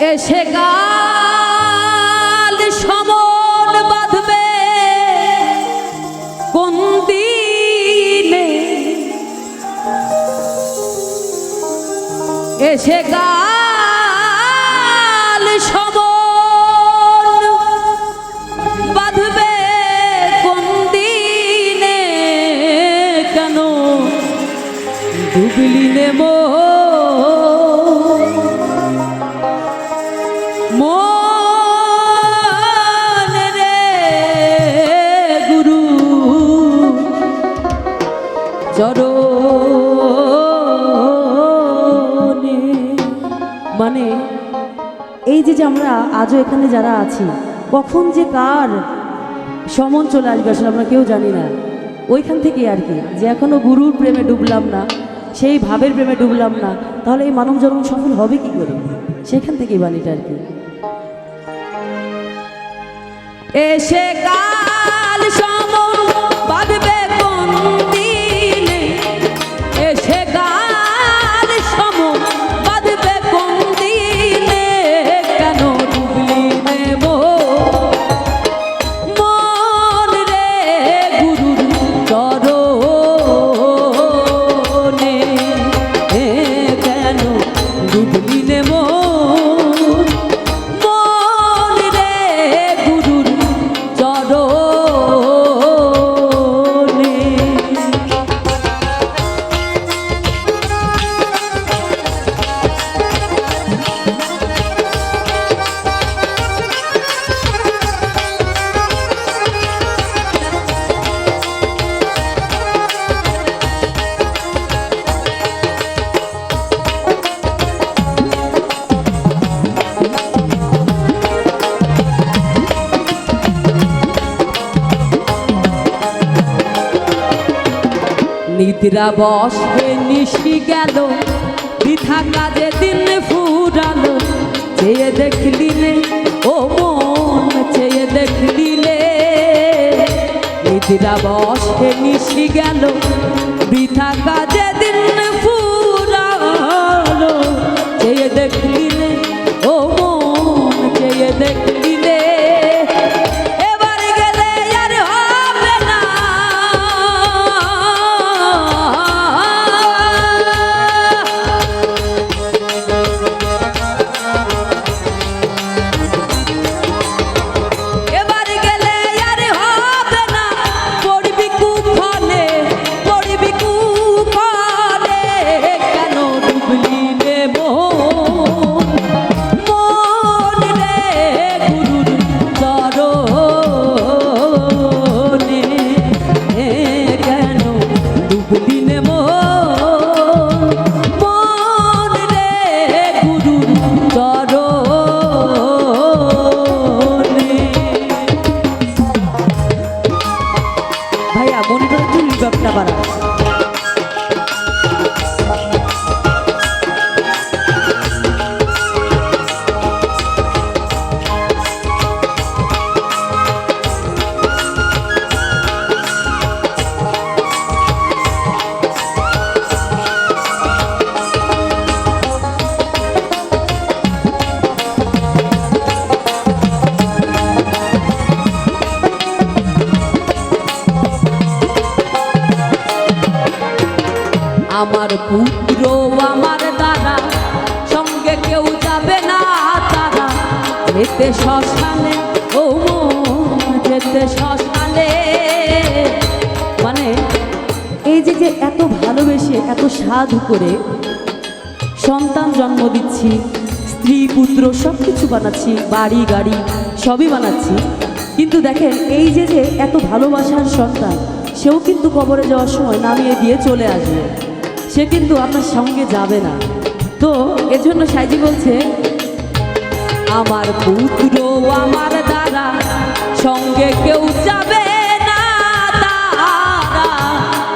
এসে গাল সমন বাঁধবে কোন দিনে, এসে গাল সমন বাঁধবে কোন দিনে, কেন ডুবলি নে মন রে গুরু চরণে। মানে এই যে আমরা আজও এখানে যারা আছি, কখন যে কার সমন চলে আসবে আসলে আমরা কেউ জানি না। ওইখান থেকে আর কি, যে এখনো গুরুর প্রেমে ডুবলাম না, সেই ভাবের প্রেমে ডুবলাম না, তাহলে এই মানব জন্ম সফল হবে কি করে? সেখান থেকেই বাণীটা আর কি। এসে কাল সমন বাঁধবে কোন দিনে, এসে কাল সমন বাঁধবে কোন দিনে, কেন ডুবলি নে মন রে গুরুর চরণে, কেন ডুবলি নে নিদ্রা বসে নিশি গেল, বৃথা কাজে দিন ফুরালো, চেয়ে দেখলিনে ও মন চেয়ে দেখলিনে, নিদ্রা বসে নিশি গেল, বৃথা কাজে দিন ফুরালো, চেয়ে দেখলিনে ও মন চেয়ে দেখলিনে, আমার পুত্র আমার দাদা সঙ্গে কেউ যাবে না তারা, যেতে শ্মশানে ও মন যেতে শ্মশানে। মানে এই যে যে এত ভালোবেসে এত সাধু করে সন্তান জন্ম দিচ্ছি, স্ত্রী পুত্র সব কিছু বানাচ্ছি, বাড়ি গাড়ি সবই বানাচ্ছি, কিন্তু দেখেন এই যে যে এত ভালোবাসার সন্তান, সেও কিন্তু কবরে যাওয়ার সময় নামিয়ে দিয়ে চলে আসবে, সে কিন্তু আপনার সঙ্গে যাবে না। তো এজন্য সাইজি বলছে, আমার পুত্র আমার দাদা সঙ্গে কেউ যাবে না তারা,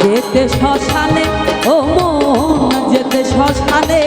যেতে শ্মশানে ও মন যেতে শ্মশানে।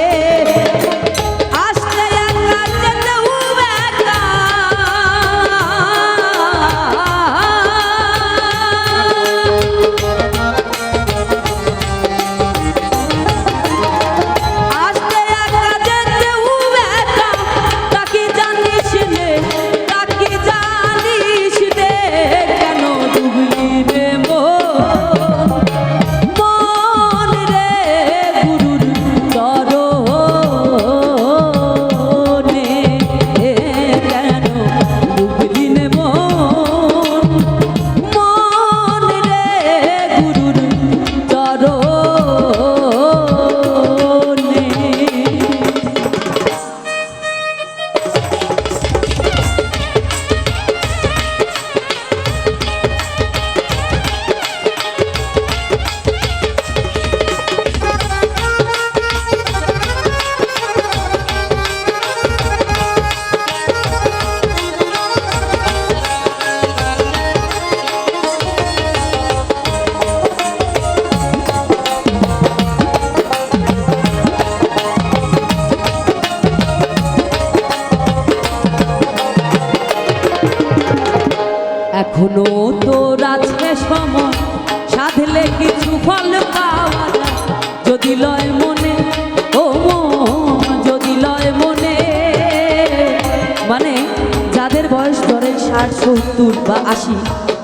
60 বা 80,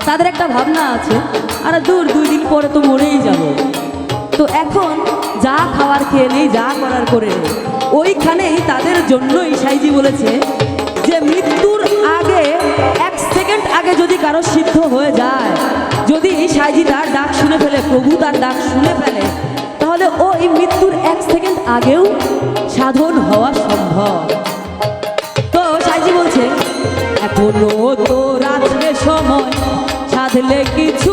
তাদের একটা ভাবনা আছে আর দূর 2 দিন পরে তো মরেই যাব। তো এখন যা খাওয়ার খেয়ে নেই, যা করার করে নেই। ওইখানেই তাদের জন্যই সাইজি বলেছে যে মৃত্যুর আগে 1 সেকেন্ড আগে যদি কারো সিদ্ধ হয়ে যায়, যদি সাইজি তার ডাক শুনে ফেলে, প্রভু তার ডাক শুনে ফেলে, তাহলে ওই মৃত্যুর 1 সেকেন্ড আগেও সাধন হওয়া সম্ভব। তো সাইজি বলছে এখনো তো রাত্রে সময়, সাধলে কিছু